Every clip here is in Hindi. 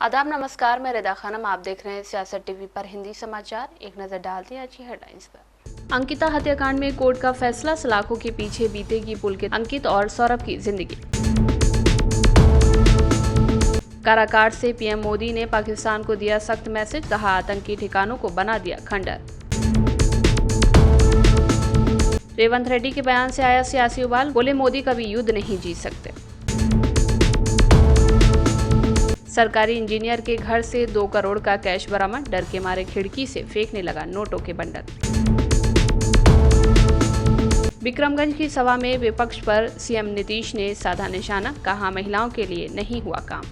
आदाब नमस्कार, मैं रिदा खानम। आप देख रहे हैं सियासत टीवी पर हिंदी समाचार। एक नजर डालते हैं अच्छी हेडलाइंस पर। अंकिता हत्याकांड में कोर्ट का फैसला, सलाखों के पीछे बीतेगी पुलकित, अंकित और सौरभ की जिंदगी। काराकाट से पीएम मोदी ने पाकिस्तान को दिया सख्त मैसेज, कहा आतंकी ठिकानों को बना दिया खंडर। रेवंत रेड्डी के बयान से आया सियासी उबाल, बोले मोदी कभी युद्ध नहीं जीत सकते। सरकारी इंजीनियर के घर से 2 करोड़ का कैश बरामद, डर के मारे खिड़की से फेंकने लगा नोटों के बंडल। विक्रमगंज की सभा में विपक्ष पर सीएम नीतीश ने साधा निशाना, कहा महिलाओं के लिए नहीं हुआ काम।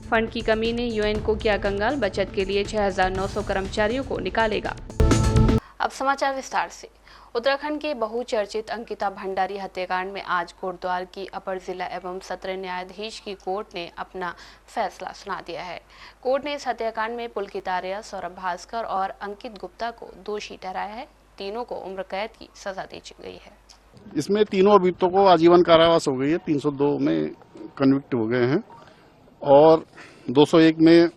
फंड की कमी ने यूएन को किया कंगाल, बचत के लिए 6,900 कर्मचारियों को निकालेगा। अब समाचार विस्तार से। उत्तराखंड के बहुचर्चित अंकिता भंडारी हत्याकांड में आज कोटद्वार की अपर जिला एवं सत्र न्यायाधीश की कोर्ट ने अपना फैसला सुना दिया है। कोर्ट ने इस हत्याकांड में पुलकित आर्या, सौरभ भास्कर और अंकित गुप्ता को दोषी ठहराया है। तीनों को उम्र कैद की सजा दी गई है। इसमें तीनों अभियुक्तों को आजीवन कारावास हो गई है। 302 में कन्विक्ट हो गए हैं और 201 में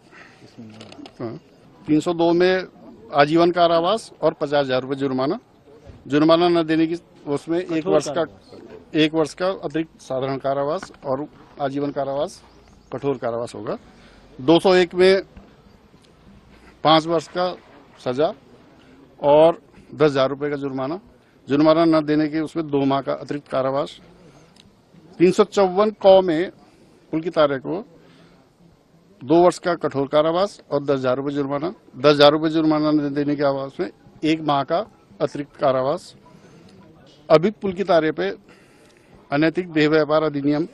302 में आजीवन कारावास और 50,000 रुपये जुर्माना न देने की, उसमें एक वर्ष का अतिरिक्त साधारण कारावास और आजीवन कारावास, कठोर कारावास होगा। 201 में 5 वर्ष का सजा और 10,000 रुपये का जुर्माना न देने के, उसमें 2 माह का अतिरिक्त कारावास। 354 कौ में पुलकित आर्या को 2 वर्ष का कठोर कारावास और 10,000 रुपये जुर्माना। 10,000 रुपये जुर्माना न देने के आवास में 1 माह का अतिरिक्त कारावास। अभी पुलकित आर्या पे अनैतिक देह व्यापार अधिनियम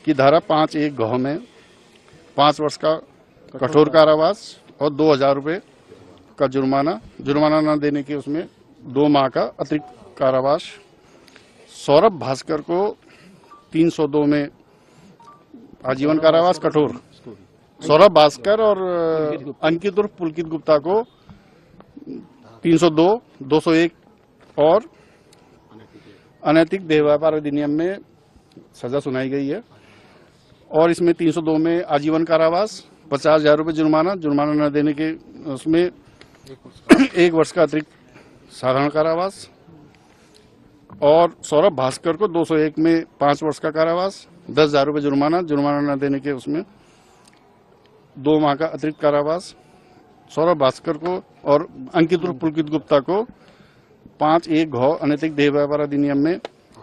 की धारा 5(1) घ में 5 वर्ष का कठोर कारावास और 2,000 रुपये का जुर्माना न देने के, उसमें 2 माह का अतिरिक्त कारावास। सौरभ भास्कर को 302 में आजीवन कारावास कठोर, सौरभ भास्कर और अंकित उर्फ पुलकित गुप्ता को 302, 201 और अनैतिक देह व्यापार अधिनियम में सजा सुनाई गई है। और इसमें 302 में आजीवन कारावास, 50,000 रुपये जुर्माना न देने के, उसमें 1 वर्ष का अतिरिक्त साधारण कारावास। और सौरभ भास्कर को 201 में 5 वर्ष का कारावास, 10,000 रुपये जुर्माना न देने के, उसमें 2 माह का अतिरिक्त कारावास। सौरभ भास्कर को और अंकित उर्फ पुलकित गुप्ता को 5(1) घ अनैतिक देह व्यापार अधिनियम में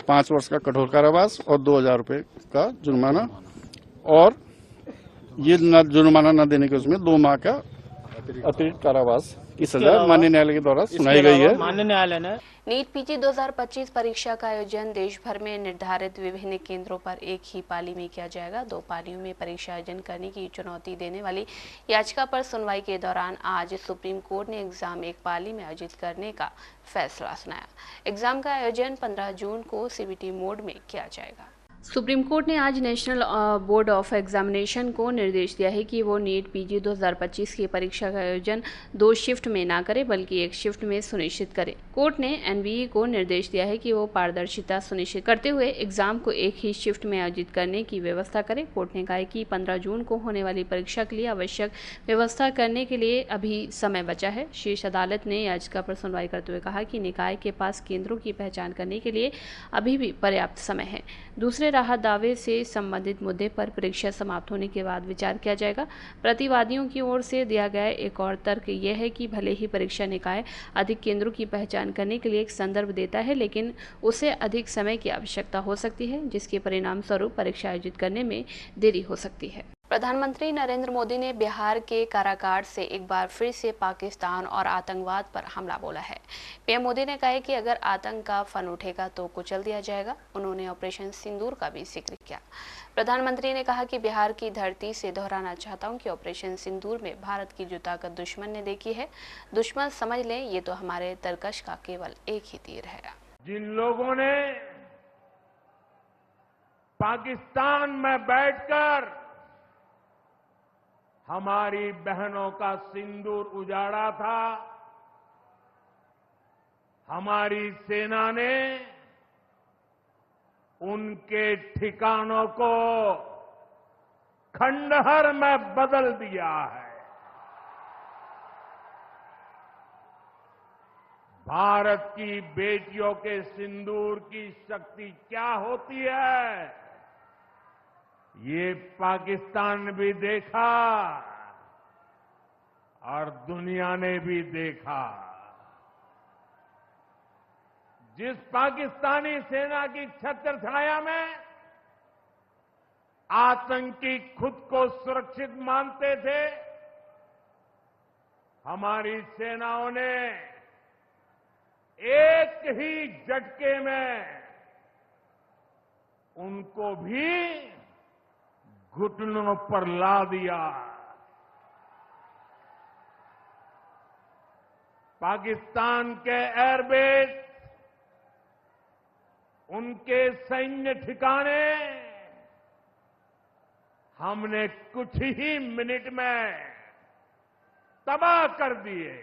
5 वर्ष का कठोर कारावास और 2,000 रुपये का जुर्माना। और ये जुर्माना न देने के, उसमें 2 माह का अतिरिक्त कारावास की सजा माननीय न्यायालय के द्वारा सुनाई गई है। माननीय न्यायालय ने नीट पीजी 2025 परीक्षा का आयोजन देश भर में निर्धारित विभिन्न केंद्रों पर एक ही पाली में किया जाएगा। 2 पालियों में परीक्षा आयोजन करने की चुनौती देने वाली याचिका पर सुनवाई के दौरान आज सुप्रीम कोर्ट ने एग्जाम एक पाली में आयोजित करने का फैसला सुनाया। एग्जाम का आयोजन 15 जून को सीबीटी मोड में किया जाएगा। सुप्रीम कोर्ट ने आज नेशनल बोर्ड ऑफ एग्जामिनेशन को निर्देश दिया है कि वो नीट पीजी 2025 की परीक्षा का आयोजन 2 शिफ्ट में ना करे बल्कि 1 शिफ्ट में सुनिश्चित करे। कोर्ट ने एनबीए को निर्देश दिया है कि वो पारदर्शिता सुनिश्चित करते हुए एग्जाम को एक ही शिफ्ट में आयोजित करने की व्यवस्था करे। कोर्ट ने कहा कि 15 जून को होने वाली परीक्षा के लिए आवश्यक व्यवस्था करने के लिए अभी समय बचा है। शीर्ष अदालत ने याचिका पर सुनवाई करते हुए कहा कि निकाय के पास केंद्रों की पहचान करने के लिए अभी भी पर्याप्त समय है। दूसरे राहत दावे से संबंधित मुद्दे पर परीक्षा समाप्त होने के बाद विचार किया जाएगा। प्रतिवादियों की ओर से दिया गया एक और तर्क यह है कि भले ही परीक्षा निकाय अधिक केंद्रों की पहचान करने के लिए एक संदर्भ देता है, लेकिन उसे अधिक समय की आवश्यकता हो सकती है, जिसके परिणाम स्वरूप परीक्षा आयोजित करने में देरी हो सकती है। प्रधानमंत्री नरेंद्र मोदी ने बिहार के काराकाट से एक बार फिर से पाकिस्तान और आतंकवाद पर हमला बोला है। पीएम मोदी ने कहा है कि अगर आतंक का फन उठेगा तो कुचल दिया जाएगा। उन्होंने ऑपरेशन सिंदूर का भी जिक्र किया। प्रधानमंत्री ने कहा कि बिहार की धरती से दोहराना चाहता हूं कि ऑपरेशन सिंदूर में भारत की जो ताकत दुश्मन ने देखी है, दुश्मन समझ लें ये तो हमारे तरकश का केवल एक ही तीर है। जिन लोगों ने पाकिस्तान में बैठकर हमारी बहनों का सिंदूर उजाड़ा था, हमारी सेना ने उनके ठिकानों को खंडहर में बदल दिया है। भारत की बेटियों के सिंदूर की शक्ति क्या होती है, ये पाकिस्तान ने भी देखा और दुनिया ने भी देखा। जिस पाकिस्तानी सेना की छत्र छाया में आतंकी खुद को सुरक्षित मानते थे, हमारी सेनाओं ने एक ही झटके में उनको भी घुटनों पर ला दिया। पाकिस्तान के एयरबेस, उनके सैन्य ठिकाने हमने कुछ ही मिनट में तबाह कर दिए।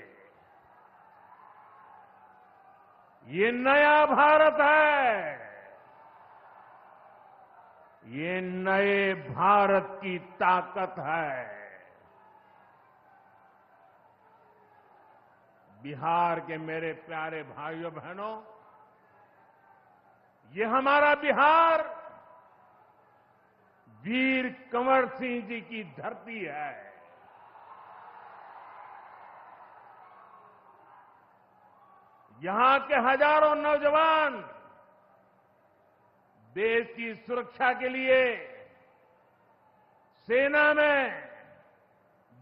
ये नया भारत है, ये नए भारत की ताकत है। बिहार के मेरे प्यारे भाइयों बहनों, ये हमारा बिहार वीर कंवर सिंह जी की धरती है। यहां के हजारों नौजवान देश की सुरक्षा के लिए सेना में,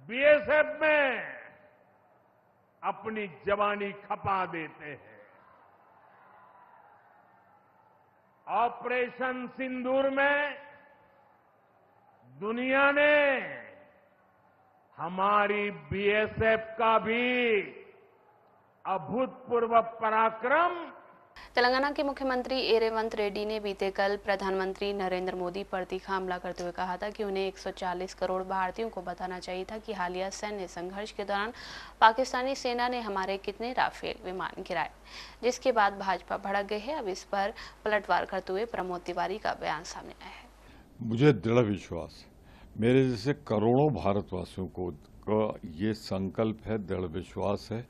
बीएसएफ में अपनी जवानी खपा देते हैं। ऑपरेशन सिंदूर में दुनिया ने हमारी बीएसएफ का भी अभूतपूर्व पराक्रम। तेलंगाना के मुख्यमंत्री ए रेवंत रेड्डी ने बीते कल प्रधानमंत्री नरेंद्र मोदी पर तीखा हमला करते हुए कहा था कि उन्हें 140 करोड़ भारतीयों को बताना चाहिए था कि हालिया सैन्य संघर्ष के दौरान पाकिस्तानी सेना ने हमारे कितने राफेल विमान गिराए, जिसके बाद भाजपा भड़क गई है। अब इस पर पलटवार करते हुए प्रमोद तिवारी का बयान सामने आया है। मुझे दृढ़ विश्वास, मेरे जैसे करोड़ों भारतवासियों को ये संकल्प है, दृढ़ विश्वास है,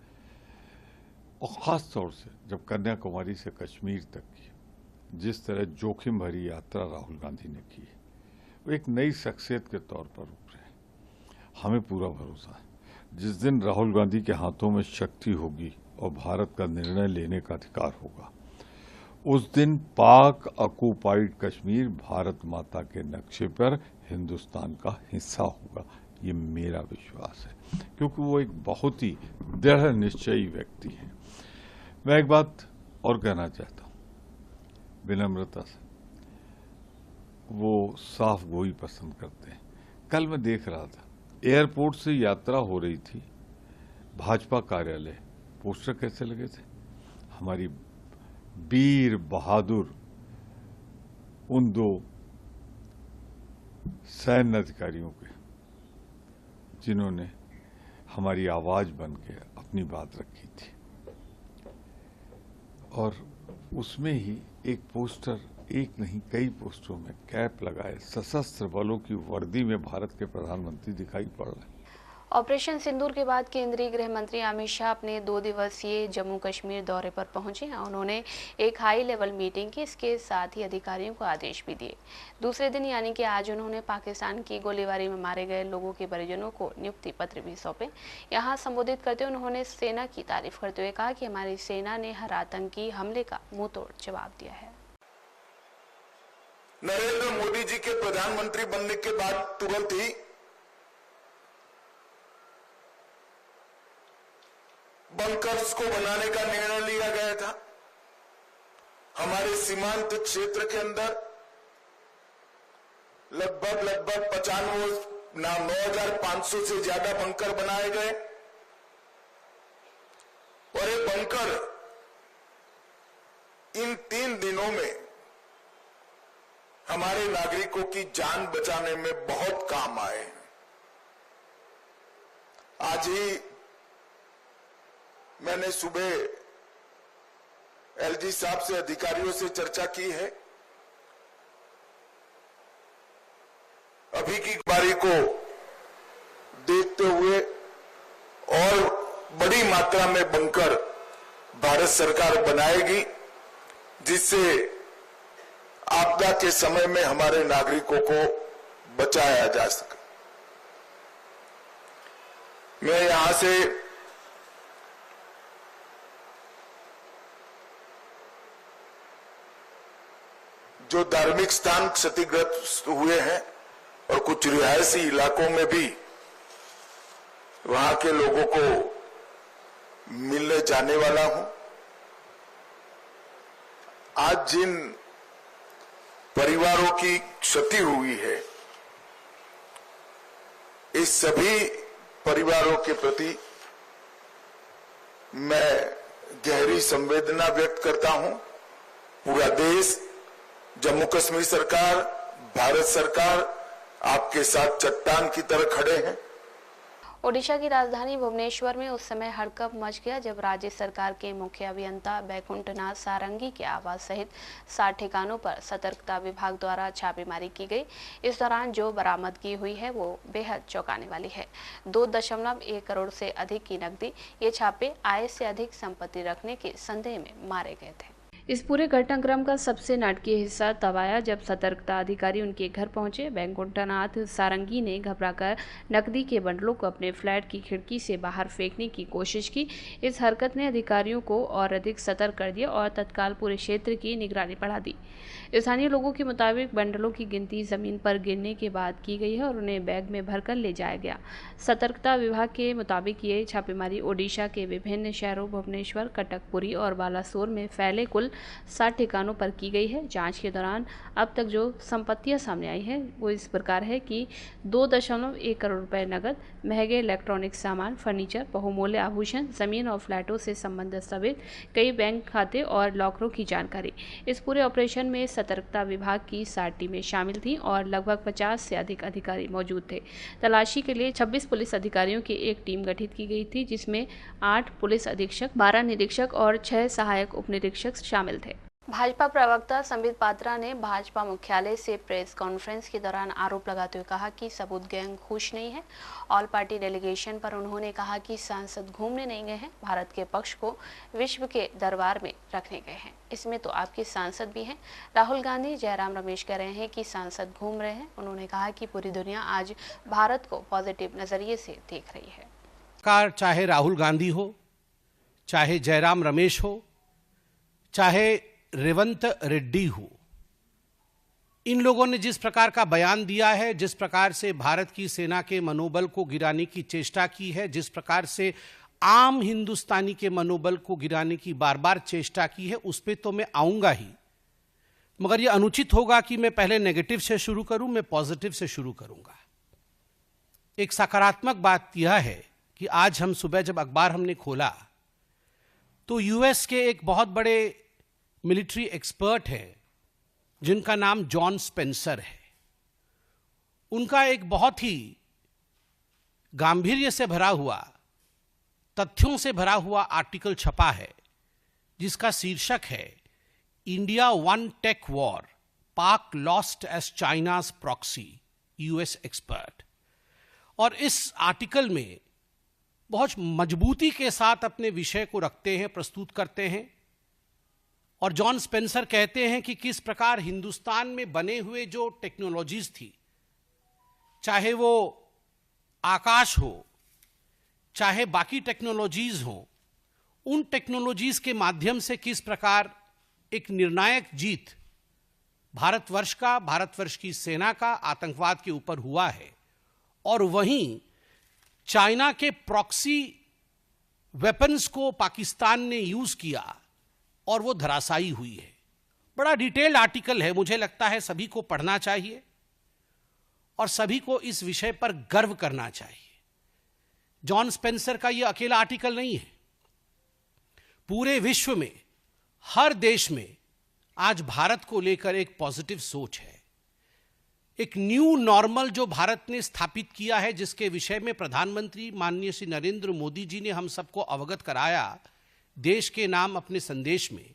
और ख़ास तौर से जब कन्याकुमारी से कश्मीर तक की जिस तरह जोखिम भरी यात्रा राहुल गांधी ने की है, वो एक नई शख्सियत के तौर पर उभरे हैं। हमें पूरा भरोसा है जिस दिन राहुल गांधी के हाथों में शक्ति होगी और भारत का निर्णय लेने का अधिकार होगा, उस दिन पाक ऑक्युपाइड कश्मीर भारत माता के नक्शे पर हिंदुस्तान का हिस्सा होगा। ये मेरा विश्वास है, क्योंकि वो एक बहुत ही दृढ़ निश्चयी व्यक्ति है। मैं एक बात और कहना चाहता हूं विनम्रता से, वो साफ गोई पसंद करते हैं। कल मैं देख रहा था, एयरपोर्ट से यात्रा हो रही थी, भाजपा कार्यालय, पोस्टर कैसे लगे थे हमारी वीर बहादुर उन दो सैन्य अधिकारियों के, जिन्होंने हमारी आवाज बन के अपनी बात रखी थी। और उसमें ही एक पोस्टर, एक नहीं कई पोस्टरों में कैप लगाए सशस्त्र बलों की वर्दी में भारत के प्रधानमंत्री दिखाई पड़ रहे हैं। ऑपरेशन सिंदूर के बाद केंद्रीय गृह मंत्री अमित शाह अपने 2 दिवसीय जम्मू कश्मीर दौरे पर पहुंचे हैं। उन्होंने एक हाई लेवल मीटिंग की, इसके साथ ही अधिकारियों को आदेश भी दिए। दूसरे दिन यानी कि आज उन्होंने पाकिस्तान की गोलीबारी में मारे गए लोगों के परिजनों को नियुक्ति पत्र भी सौंपे। यहां संबोधित करते हुए उन्होंने सेना की तारीफ करते हुए कहा कि हमारी सेना ने हर आतंकी हमले का मुंहतोड़ जवाब दिया है। नरेंद्र मोदी जी के प्रधानमंत्री बनने के बाद तुरंत ही बंकर्स को बनाने का निर्णय लिया गया था। हमारे सीमांत क्षेत्र के अंदर लगभग 9,500 से ज्यादा बंकर बनाए गए, और ये बंकर इन 3 दिनों में हमारे नागरिकों की जान बचाने में बहुत काम आए। आज ही मैंने सुबह एलजी साहब से, अधिकारियों से चर्चा की है। अभी सभी की बारी को देखते हुए और बड़ी मात्रा में बंकर भारत सरकार बनाएगी, जिससे आपदा के समय में हमारे नागरिकों को बचाया जा सके। मैं यहां से जो धार्मिक स्थान क्षतिग्रस्त हुए हैं और कुछ रिहायशी इलाकों में भी वहां के लोगों को मिलने जाने वाला हूं। आज जिन परिवारों की क्षति हुई है, इस सभी परिवारों के प्रति मैं गहरी संवेदना व्यक्त करता हूं। पूरा देश, जम्मू कश्मीर सरकार, भारत सरकार आपके साथ चट्टान की तरह खड़े हैं। ओडिशा की राजधानी भुवनेश्वर में उस समय हड़कंप मच गया जब राज्य सरकार के मुख्य अभियंता बैकुंठनाथ सारंगी के आवास सहित 60 ठिकानों पर सतर्कता विभाग द्वारा छापेमारी की गई। इस दौरान जो बरामदगी हुई है वो बेहद चौंकाने वाली है। 2.1 करोड़ से अधिक की नकदी, ये छापे आय से अधिक संपत्ति रखने के संदेह में मारे गए थे। इस पूरे घटनाक्रम का सबसे नाटकीय हिस्सा तब आया जब सतर्कता अधिकारी उनके घर पहुंचे। बैकुंठनाथ सारंगी ने घबराकर नकदी के बंडलों को अपने फ्लैट की खिड़की से बाहर फेंकने की कोशिश की। इस हरकत ने अधिकारियों को और अधिक सतर्क कर दिया और तत्काल पूरे क्षेत्र की निगरानी बढ़ा दी। स्थानीय लोगों के मुताबिक बंडलों की गिनती जमीन पर गिरने के बाद की गई है और उन्हें बैग में भरकर ले जाया गया। सतर्कता विभाग के मुताबिक ये छापेमारी ओडिशा के विभिन्न शहरों भुवनेश्वर, कटक, पुरी और बालासोर में फैले कुल 60 ठिकानों पर की गई है। जांच के दौरान अब तक जो संपत्तियां सामने आई है वो इस प्रकार है कि 2.1 करोड़ रुपए नकद, महंगे इलेक्ट्रॉनिक सामान, फर्नीचर, बहुमूल्य आभूषण, जमीन और फ्लैटों से संबंधित समेत कई बैंक खाते और लॉकरों की जानकारी। इस पूरे ऑपरेशन में सतर्कता विभाग की 60 टीमें शामिल थीं और लगभग 50 से अधिक अधिकारी मौजूद थे। तलाशी के लिए 26 पुलिस अधिकारियों की एक टीम गठित की गई थी, जिसमें 8 पुलिस अधीक्षक, 12 निरीक्षक और 6 सहायक उप निरीक्षक शामिल थे। भाजपा प्रवक्ता संबित पात्रा ने भाजपा मुख्यालय से प्रेस कॉन्फ्रेंस के दौरान आरोप लगाते हुए कहा कि सबूत गैंग खुश नहीं है। ऑल पार्टी डेलीगेशन पर उन्होंने कहा कि सांसद घूमने नहीं गए हैं, भारत के पक्ष को विश्व के दरबार में रखने गए हैं। इसमें तो आपके सांसद भी हैं। राहुल गांधी, जयराम रमेश कह रहे हैं कि सांसद घूम रहे हैं। उन्होंने कहा कि पूरी दुनिया आज भारत को पॉजिटिव नजरिए से देख रही है। चाहे राहुल गांधी हो, चाहे जयराम रमेश हो, चाहे रेवंत रेड्डी हो, इन लोगों ने जिस प्रकार का बयान दिया है, जिस प्रकार से भारत की सेना के मनोबल को गिराने की चेष्टा की है, जिस प्रकार से आम हिंदुस्तानी के मनोबल को गिराने की बार बार चेष्टा की है, उस पे तो मैं आऊंगा ही, मगर यह अनुचित होगा कि मैं पहले नेगेटिव से शुरू करूं। मैं पॉजिटिव से शुरू करूंगा। एक सकारात्मक बात यह है कि आज हम सुबह जब अखबार हमने खोला तो यूएस के एक बहुत बड़े मिलिट्री एक्सपर्ट हैं जिनका नाम जॉन स्पेंसर है। उनका एक बहुत ही गांभीर्य से भरा हुआ, तथ्यों से भरा हुआ आर्टिकल छपा है जिसका शीर्षक है India won tech war, Pak lost as China's proxy, US expert. और इस आर्टिकल में बहुत मजबूती के साथ अपने विषय को रखते हैं, प्रस्तुत करते हैं। और जॉन स्पेंसर कहते हैं कि किस प्रकार हिंदुस्तान में बने हुए जो टेक्नोलॉजीज थी, चाहे वो आकाश हो, चाहे बाकी टेक्नोलॉजीज हो, उन टेक्नोलॉजीज के माध्यम से किस प्रकार एक निर्णायक जीत भारतवर्ष का, भारतवर्ष की सेना का आतंकवाद के ऊपर हुआ है। और वहीं चाइना के प्रॉक्सी वेपन्स को पाकिस्तान ने यूज किया और वो धराशायी हुई है। बड़ा डिटेल्ड आर्टिकल है, मुझे लगता है सभी को पढ़ना चाहिए और सभी को इस विषय पर गर्व करना चाहिए। जॉन स्पेंसर का यह अकेला आर्टिकल नहीं है। पूरे विश्व में, हर देश में आज भारत को लेकर एक पॉजिटिव सोच है। एक न्यू नॉर्मल जो भारत ने स्थापित किया है, जिसके विषय में प्रधानमंत्री माननीय श्री नरेंद्र मोदी जी ने हम सबको अवगत कराया देश के नाम अपने संदेश में।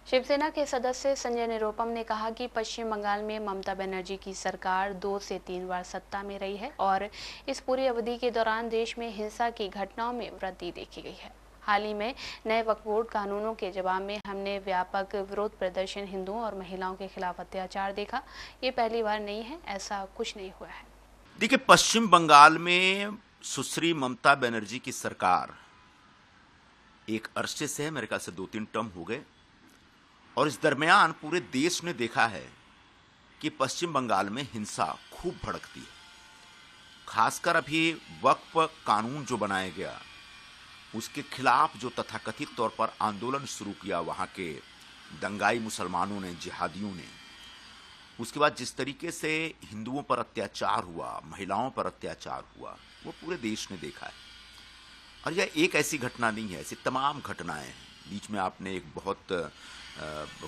शिवसेना के सदस्य संजय निरुपम ने कहा कि पश्चिम बंगाल में ममता बनर्जी की सरकार 2 से 3 बार सत्ता में रही है और इस पूरी अवधि के दौरान देश में हिंसा की घटनाओं में वृद्धि देखी गई है। हाल ही में नए वक्फ बोर्ड कानूनों के जवाब में हमने व्यापक विरोध प्रदर्शन, हिंदुओं और महिलाओं के खिलाफ अत्याचार देखा। ये पहली बार नहीं है, ऐसा कुछ नहीं हुआ है। देखिए, पश्चिम बंगाल में सुश्री ममता बनर्जी की सरकार एक अरसे से है, मेरे ख्याल से 2-3 टर्म हो गए, और इस दरमियान पूरे देश ने देखा है कि पश्चिम बंगाल में हिंसा खूब भड़कती है। खासकर अभी वक्फ कानून जो बनाया गया, उसके खिलाफ जो तथाकथित तौर पर आंदोलन शुरू किया वहां के दंगाई मुसलमानों ने, जिहादियों ने, उसके बाद जिस तरीके से हिंदुओं पर अत्याचार हुआ, महिलाओं पर अत्याचार हुआ, वो पूरे देश ने देखा है। और यह एक ऐसी घटना नहीं है, ऐसी तमाम घटनाएं हैं। बीच में आपने एक बहुत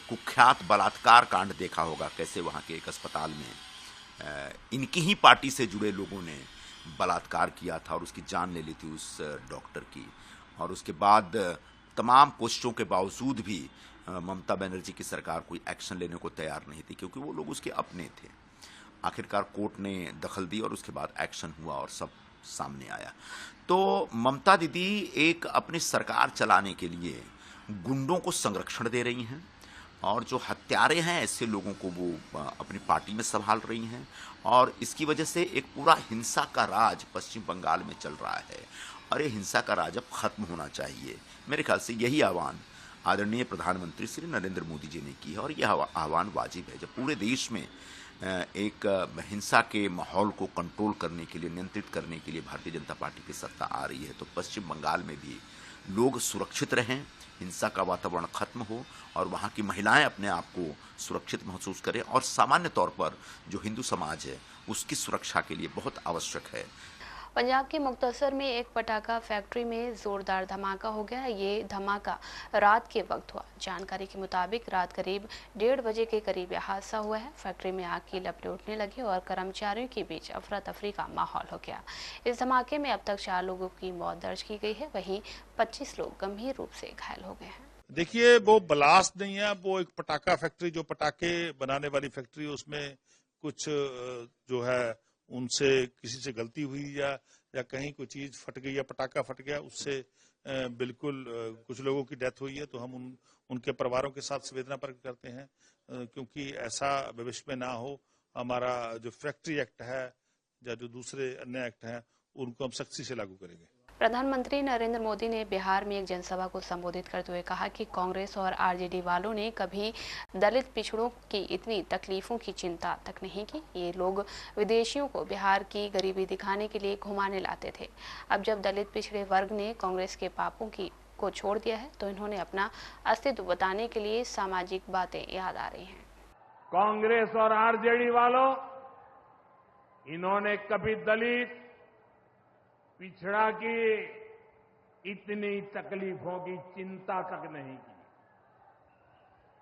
कुख्यात बलात्कार कांड देखा होगा, कैसे वहाँ के एक अस्पताल में इनकी ही पार्टी से जुड़े लोगों ने बलात्कार किया था और उसकी जान ले ली थी उस डॉक्टर की। और उसके बाद तमाम कोशिशों के बावजूद भी ममता बनर्जी की सरकार कोई एक्शन लेने को तैयार नहीं थी, क्योंकि वो लोग उसके अपने थे। आखिरकार कोर्ट ने दखल दी और उसके बाद एक्शन हुआ और सब सामने आया। तो ममता दीदी एक अपनी सरकार चलाने के लिए गुंडों को संरक्षण दे रही हैं, और जो हत्यारे हैं ऐसे लोगों को वो अपनी पार्टी में संभाल रही हैं, और इसकी वजह से एक पूरा हिंसा का राज पश्चिम बंगाल में चल रहा है। और ये हिंसा का राज अब खत्म होना चाहिए। मेरे ख्याल से यही आह्वान आदरणीय प्रधानमंत्री श्री नरेंद्र मोदी जी ने की है, और यह आह्वान वाजिब है। जब पूरे देश में एक हिंसा के माहौल को कंट्रोल करने के लिए, नियंत्रित करने के लिए भारतीय जनता पार्टी की सत्ता आ रही है, तो पश्चिम बंगाल में भी लोग सुरक्षित रहें, हिंसा का वातावरण खत्म हो और वहाँ की महिलाएं अपने आप को सुरक्षित महसूस करें, और सामान्य तौर पर जो हिंदू समाज है उसकी सुरक्षा के लिए बहुत आवश्यक है। पंजाब के मुक्तसर में एक पटाखा फैक्ट्री में जोरदार धमाका हो गया। ये धमाका रात के वक्त हुआ। जानकारी के मुताबिक रात करीब 1:30 बजे के करीब यह हादसा हुआ है। फैक्ट्री में आग की लपटें उठने लगी और कर्मचारियों के बीच अफरा तफरी का माहौल हो गया। इस धमाके में अब तक 4 लोगों की मौत दर्ज की गई है, वहीं 25 लोग गंभीर रूप से घायल हो गए हैं। देखिए, वो ब्लास्ट नहीं है, वो एक पटाखा फैक्ट्री, जो पटाखे बनाने वाली फैक्ट्री, उसमें कुछ जो है उनसे किसी से गलती हुई या कहीं कोई चीज फट गई या पटाखा फट गया, उससे बिल्कुल कुछ लोगों की डेथ हुई है। तो हम उनके परिवारों के साथ संवेदना प्रकट करते हैं, क्योंकि ऐसा भविष्य में ना हो। हमारा जो फैक्ट्री एक्ट है या जो दूसरे अन्य एक्ट हैं, उनको हम सख्ती से लागू करेंगे। प्रधानमंत्री नरेंद्र मोदी ने बिहार में एक जनसभा को संबोधित करते हुए कहा कि कांग्रेस और आरजेडी वालों ने कभी दलित पिछड़ों की इतनी तकलीफों की चिंता तक नहीं की। ये लोग विदेशियों को बिहार की गरीबी दिखाने के लिए घुमाने लाते थे। अब जब दलित पिछड़े वर्ग ने कांग्रेस के पापों को छोड़ दिया है, तो इन्होंने अपना अस्तित्व बताने के लिए सामाजिक बातें याद आ रही हैं। कांग्रेस और आरजेडी वालों, इन्होंने कभी दलित पिछड़ा की इतनी तकलीफों की चिंता तक नहीं की।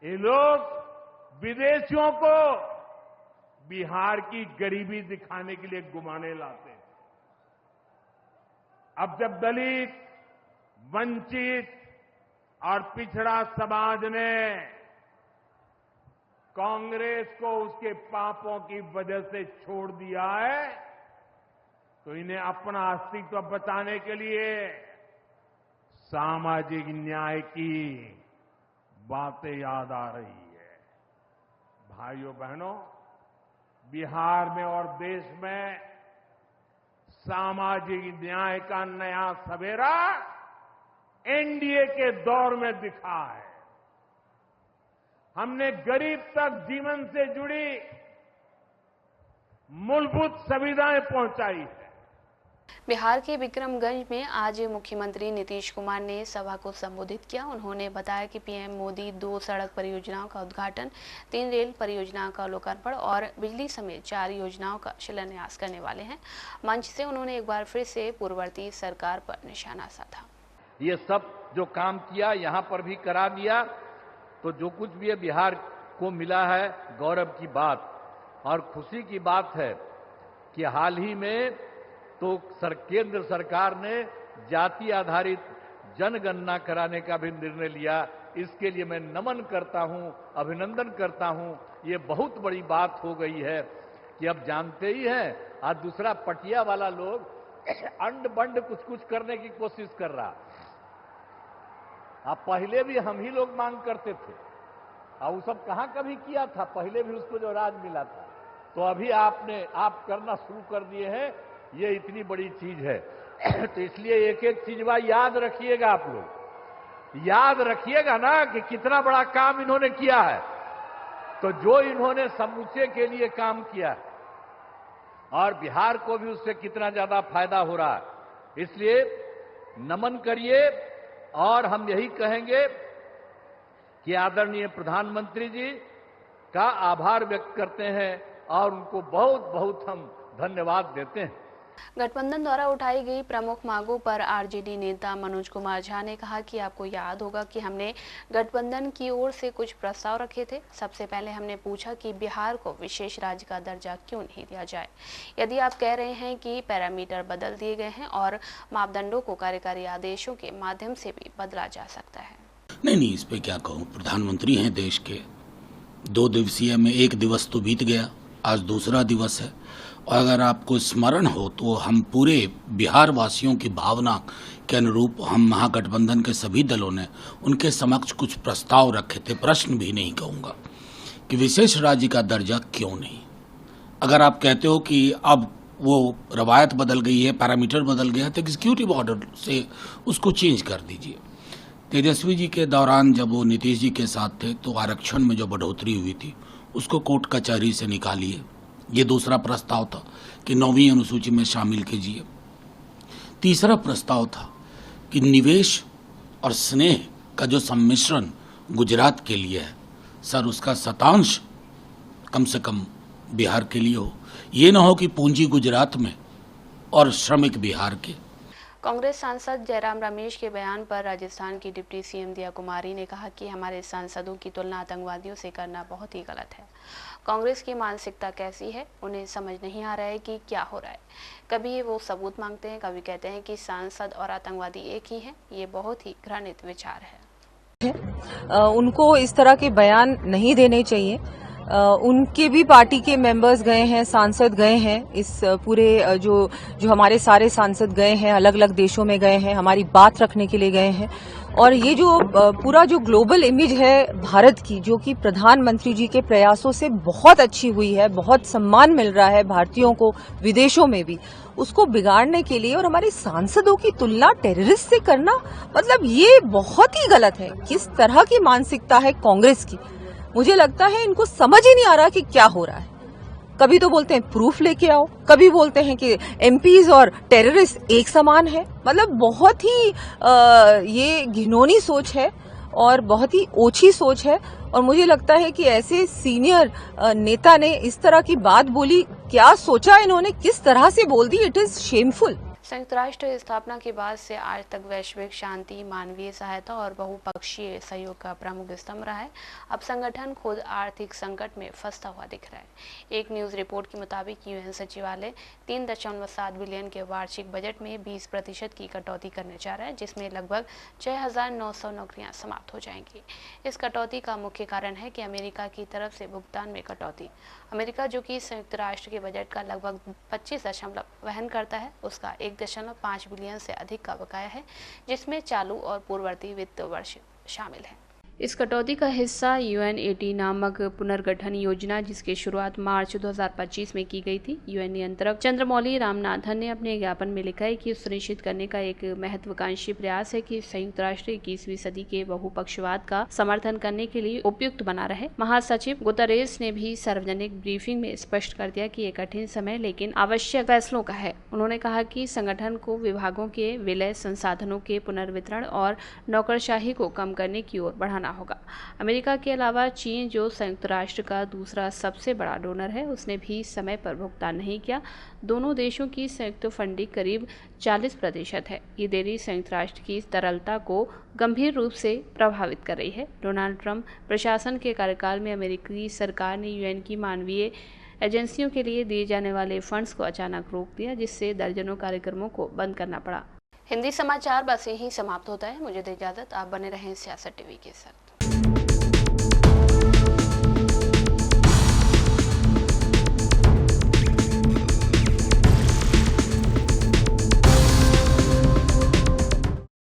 ये लोग विदेशियों को बिहार की गरीबी दिखाने के लिए घुमाने लाते हैं। अब जब दलित, वंचित और पिछड़ा समाज ने कांग्रेस को उसके पापों की वजह से छोड़ दिया है, तो इन्हें अपना अस्तित्व बचाने के लिए सामाजिक न्याय की बातें याद आ रही है। भाइयों बहनों, बिहार में और देश में सामाजिक न्याय का नया सवेरा एनडीए के दौर में दिखा है। हमने गरीब तक जीवन से जुड़ी मूलभूत सुविधाएं पहुंचाई है। बिहार के विक्रमगंज में आज मुख्यमंत्री नीतीश कुमार ने सभा को संबोधित किया। उन्होंने बताया कि पीएम मोदी 2 सड़क परियोजनाओं का उद्घाटन, 3 रेल परियोजनाओं का लोकार्पण और बिजली समेत 4 योजनाओं का शिलान्यास करने वाले हैं। मंच से उन्होंने एक बार फिर से पूर्ववर्ती सरकार पर निशाना साधा। ये सब जो काम किया यहाँ पर भी करा दिया, तो जो कुछ भी बिहार को मिला है, गौरव की बात और खुशी की बात है कि हाल ही में तो केंद्र सरकार ने जाति आधारित जनगणना कराने का भी निर्णय लिया इसके लिए मैं नमन करता हूं, अभिनंदन करता हूं। ये बहुत बड़ी बात हो गई है कि अब जानते ही हैं, आज दूसरा पटिया वाला लोग अंड बंड कुछ कुछ करने की कोशिश कर रहा। अब पहले भी हम ही लोग मांग करते थे, और वो सब कहां कभी किया था, पहले भी उसको जो राज मिला था। तो अभी आप करना शुरू कर दिए हैं, ये इतनी बड़ी चीज है। तो इसलिए एक एक चीज याद रखिएगा, आप लोग याद रखिएगा ना कि कितना बड़ा काम इन्होंने किया है। तो जो इन्होंने समूचे के लिए काम किया है और बिहार को भी उससे कितना ज्यादा फायदा हो रहा है, इसलिए नमन करिए। और हम यही कहेंगे कि आदरणीय प्रधानमंत्री जी का आभार व्यक्त करते हैं और उनको बहुत बहुत हम धन्यवाद देते हैं। गठबंधन द्वारा उठाई गई प्रमुख मांगों पर आरजेडी नेता मनोज कुमार झा ने कहा कि आपको याद होगा कि हमने गठबंधन की ओर से कुछ प्रस्ताव रखे थे। सबसे पहले हमने पूछा कि बिहार को विशेष राज्य का दर्जा क्यों नहीं दिया जाए। यदि आप कह रहे हैं कि पैरामीटर बदल दिए गए हैं और मापदंडों को कार्यकारी आदेशों के माध्यम से भी बदला जा सकता है। नहीं, इस पे क्या कहूँ, प्रधानमंत्री हैं देश के। 2 दिवसीय में 1 दिवस तो बीत गया, आज दूसरा दिवस है। और अगर आपको स्मरण हो तो हम पूरे बिहार वासियों की भावना के अनुरूप हम महागठबंधन के सभी दलों ने उनके समक्ष कुछ प्रस्ताव रखे थे। प्रश्न भी नहीं कहूँगा कि विशेष राज्य का दर्जा क्यों नहीं। अगर आप कहते हो कि अब वो रवायत बदल गई है, पैरामीटर बदल गया, तो एग्जीक्यूटिव ऑर्डर से उसको चेंज कर दीजिए। तेजस्वी जी के दौरान जब वो नीतीश जी के साथ थे तो आरक्षण में जो बढ़ोतरी हुई थी उसको कोर्ट कचहरी से निकालिए। ये दूसरा प्रस्ताव था कि 9वीं अनुसूची में शामिल कीजिए। तीसरा प्रस्ताव था कि निवेश और स्नेह का जो सम्मिश्रण गुजरात के लिए है, सर उसका शतांश कम से कम बिहार के लिए हो। ये ना हो कि पूंजी गुजरात में और श्रमिक बिहार के। कांग्रेस सांसद जयराम रमेश के बयान पर राजस्थान की डिप्टी सीएम दिया कुमारी ने कहा कि हमारे सांसदों की तुलना आतंकवादियों से करना बहुत ही गलत है। कांग्रेस की मानसिकता कैसी है, उन्हें समझ नहीं आ रहा है कि क्या हो रहा है। कभी वो सबूत मांगते हैं, कभी कहते हैं कि सांसद और आतंकवादी एक ही हैं। ये बहुत ही घृणित विचार है। उनको इस तरह के बयान नहीं देने चाहिए। उनके भी पार्टी के मेंबर्स गए हैं, सांसद गए हैं, इस पूरे जो हमारे सारे सांसद गए हैं, अलग अलग देशों में गए हैं, हमारी बात रखने के लिए गए हैं। और ये जो पूरा जो ग्लोबल इमेज है भारत की, जो कि प्रधानमंत्री जी के प्रयासों से बहुत अच्छी हुई है, बहुत सम्मान मिल रहा है भारतीयों को विदेशों में भी, उसको बिगाड़ने के लिए और हमारे सांसदों की तुलना टेररिस्ट से करना, मतलब ये बहुत ही गलत है। किस तरह की मानसिकता है कांग्रेस की, मुझे लगता है इनको समझ ही नहीं आ रहा कि क्या हो रहा है। कभी तो बोलते हैं प्रूफ लेके आओ, कभी बोलते हैं कि एमपीज और टेररिस्ट एक समान है। मतलब बहुत ही ये घिनौनी सोच है और बहुत ही ओछी सोच है। और मुझे लगता है कि ऐसे सीनियर नेता ने इस तरह की बात बोली, क्या सोचा इन्होंने, किस तरह से बोल दी, इट इज शेमफुल। संयुक्त राष्ट्र स्थापना के बाद से आज तक वैश्विक शांति, मानवीय सहायता और बहुपक्षीय सहयोग का प्रमुख स्तंभ रहा है। अब संगठन खुद आर्थिक संकट में फंसता हुआ दिख रहा है। एक न्यूज रिपोर्ट के मुताबिक यूएन सचिवालय 3.7 बिलियन के वार्षिक बजट में 20% की कटौती करने जा रहा है, जिसमें लगभग 6,900 नौकरियां समाप्त हो जाएंगी। इस कटौती का मुख्य कारण है कि अमेरिका की तरफ से भुगतान में कटौती। अमेरिका, जो कि संयुक्त राष्ट्र के बजट का लगभग 25% वहन करता है, उसका 1.5 बिलियन से अधिक का बकाया है, जिसमें चालू और पूर्ववर्ती वित्त वर्ष शामिल है। इस कटौती का हिस्सा UNAID नामक पुनर्गठन योजना, जिसकी शुरुआत मार्च 2025 में की गई थी। यूएन नियंत्रक चंद्रमौली रामनाथन ने अपने ज्ञापन में लिखा है कि सुनिश्चित करने का एक महत्वाकांक्षी प्रयास है कि संयुक्त राष्ट्र 21वीं सदी के बहुपक्षवाद का समर्थन करने के लिए उपयुक्त बना रहे। महासचिव गुतरेस ने भी सार्वजनिक ब्रीफिंग में स्पष्ट कर दिया कि ये कठिन समय लेकिन आवश्यक फैसलों का है। उन्होंने कहा कि संगठन को विभागों के विलय, संसाधनों के पुनर्वितरण और नौकरशाही को कम करने की ओर बढ़ाना होगा। अमेरिका के अलावा चीन, जो संयुक्त राष्ट्र का दूसरा सबसे बड़ा डोनर है, उसने भी समय पर भुगतान नहीं किया। दोनों देशों की संयुक्त फंडिंग करीब 40% है। ये देरी संयुक्त राष्ट्र की तरलता को गंभीर रूप से प्रभावित कर रही है। डोनाल्ड ट्रंप प्रशासन के कार्यकाल में अमेरिकी सरकार ने यूएन की मानवीय एजेंसियों के लिए दिए जाने वाले फंड्स को अचानक रोक दिया, जिससे दर्जनों कार्यक्रमों को बंद करना पड़ा। हिंदी समाचार बस यहीं समाप्त होता है। मुझे दे इजाजत, आप बने रहें सियासत टीवी के साथ।